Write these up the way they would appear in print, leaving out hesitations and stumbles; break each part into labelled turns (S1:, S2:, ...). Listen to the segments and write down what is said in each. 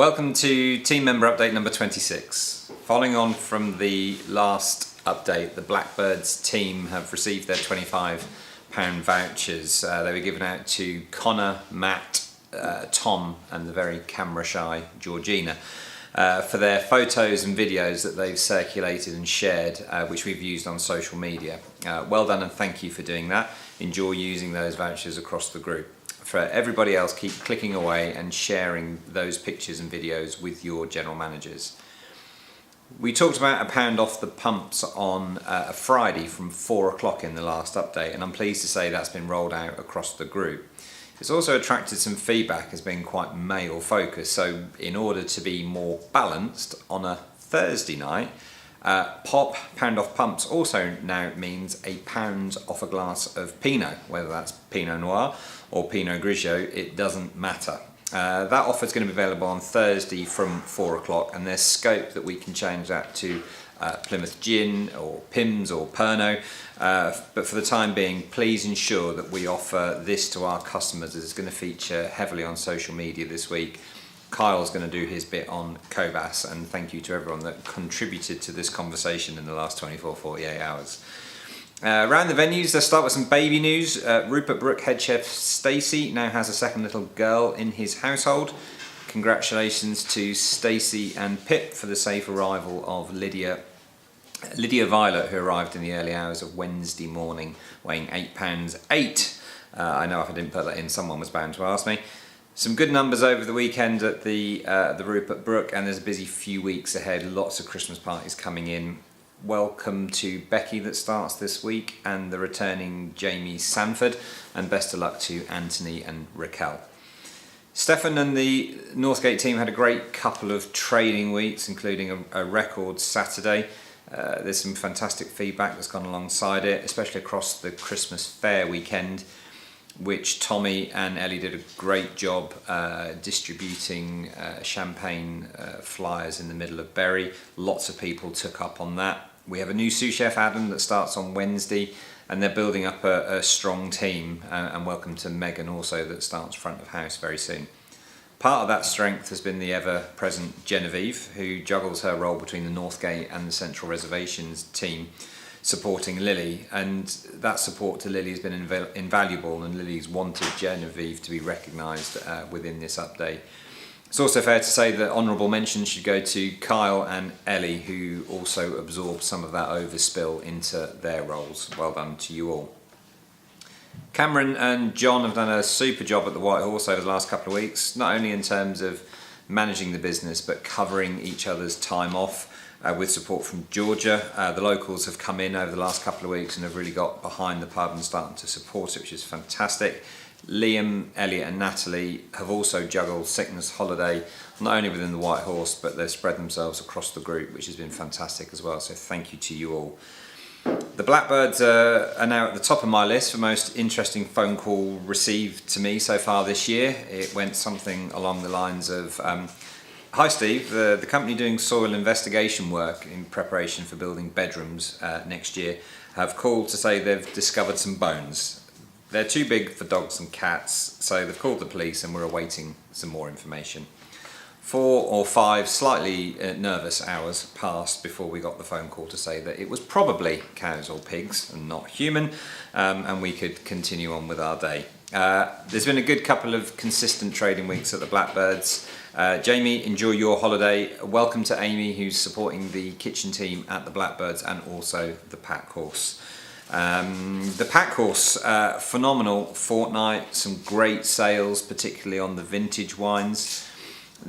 S1: Welcome to team member update number 26. Following on from the last update, the Blackbirds team have received their £25 vouchers. They were given out to Connor, Matt, Tom and the very camera shy Georgina for their photos and videos that they've circulated and shared, which we've used on social media. Well done and thank you for doing that. Enjoy using those vouchers across the group. For everybody else, keep clicking away and sharing those pictures and videos with your general managers. We talked about £1 off the pumps on a Friday from 4 o'clock in the last update, and I'm pleased to say that's been rolled out across the group. It's also attracted some feedback as being quite male focused, so in order to be more balanced on a Thursday night, pop £1 off pumps also now means £1 off a glass of Pinot, whether that's Pinot Noir or Pinot Grigio, it doesn't matter. That offer is going to be available on Thursday from 4 o'clock, and there's scope that we can change that to Plymouth Gin or Pimm's or Pernod, but for the time being, please ensure that we offer this to our customers. It's going to feature heavily on social media this week. Kyle's going to do his bit on Cobas, and thank you to everyone that contributed to this conversation in the last 48 hours. Around the venues, let's start with some baby news. Rupert Brooke head chef Stacey now has a second little girl in his household. Congratulations to Stacey and Pip for the safe arrival of Lydia Violet, who arrived in the early hours of Wednesday morning, weighing £8.8. I know if I didn't put that in, someone was bound to ask me. Some good numbers over the weekend at the Rupert Brooke, and there's a busy few weeks ahead. Lots of Christmas parties coming in. Welcome to Becky that starts this week, and the returning Jamie Sanford, and best of luck to Anthony and Raquel. Stefan and the Northgate team had a great couple of trading weeks, including a record Saturday. There's some fantastic feedback that's gone alongside it, especially across the Christmas fair weekend, which Tommy and Ellie did a great job distributing champagne flyers in the middle of Bury. Lots of people took up on that. We have a new sous chef, Adam, that starts on Wednesday, and they're building up a strong team, and welcome to Megan also, that starts front of house very soon. Part of that strength has been the ever-present Genevieve, who juggles her role between the Northgate and the Central Reservations team, supporting Lily, and that support to Lily has been invaluable, and Lily's wanted Genevieve to be recognised within this update. It's also fair to say that honourable mention should go to Kyle and Ellie, who also absorbed some of that overspill into their roles. Well done to you all. Cameron and John have done a super job at the White Horse over the last couple of weeks, not only in terms of managing the business but covering each other's time off. With support from Georgia. The locals have come in over the last couple of weeks and have really got behind the pub and starting to support it, which is fantastic. Liam, Elliot and Natalie have also juggled sickness holiday, not only within the White Horse, but they've spread themselves across the group, which has been fantastic as well, so thank you to you all. The Blackbirds are now at the top of my list for most interesting phone call received to me so far this year. It went something along the lines of, hi Steve, the company doing soil investigation work in preparation for building bedrooms next year have called to say they've discovered some bones. They're too big for dogs and cats, so they've called the police and we're awaiting some more information. 4 or 5 slightly nervous hours passed before we got the phone call to say that it was probably cows or pigs and not human, and we could continue on with our day. There's been a good couple of consistent trading weeks at the Blackbirds. Jamie, enjoy your holiday. Welcome to Amy, who's supporting the kitchen team at the Blackbirds and also the Pack Horse. The Pack Horse, phenomenal fortnight, some great sales, particularly on the vintage wines.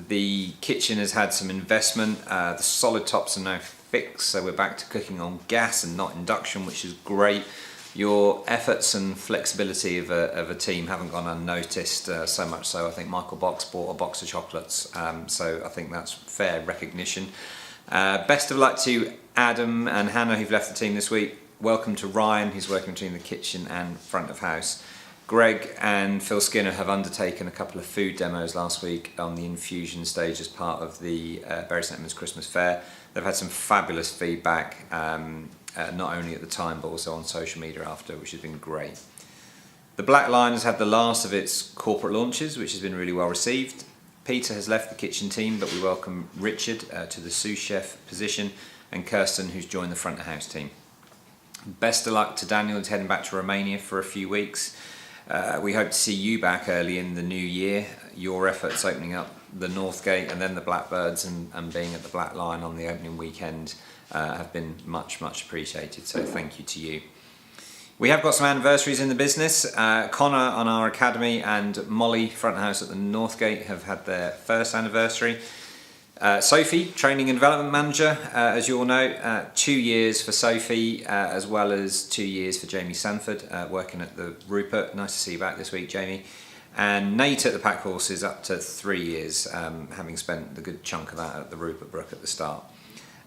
S1: The kitchen has had some investment. The solid tops are now fixed, so we're back to cooking on gas and not induction, which is great. Your efforts and flexibility of a team haven't gone unnoticed, so much so I think Michael Box bought a box of chocolates, so I think that's fair recognition. Best of luck to Adam and Hannah, who've left the team this week. Welcome to Ryan, who's working between the kitchen and front of house. Greg and Phil Skinner have undertaken a couple of food demos last week on the infusion stage as part of the Bury St Edmunds Christmas Fair. They've had some fabulous feedback, not only at the time but also on social media after, which has been great. The Black Lion has had the last of its corporate launches, which has been really well received. Peter has left the kitchen team, but we welcome Richard to the sous chef position, and Kirsten, who's joined the front of house team. Best of luck to Daniel, who's heading back to Romania for a few weeks. We hope to see you back early in the new year. Your efforts opening up the North Gate and then the Blackbirds and being at the Black Lion on the opening weekend have been much appreciated, so thank you to you. We have got some anniversaries in the business. Connor on our academy and Molly front of house at the North Gate have had their first anniversary. Sophie, training and development manager, as you all know, 2 years for Sophie, as well as 2 years for Jamie Sanford, working at the Rupert. Nice to see you back this week, Jamie. And Nate at the Pack Horses, up to 3 years, having spent the good chunk of that at the Rupert Brook at the start.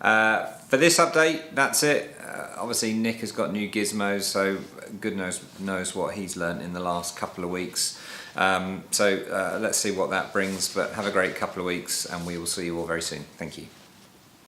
S1: For this update, that's it. Obviously Nick has got new gizmos, so goodness knows what he's learnt in the last couple of weeks. Let's see what that brings, but have a great couple of weeks and we will see you all very soon. Thank you.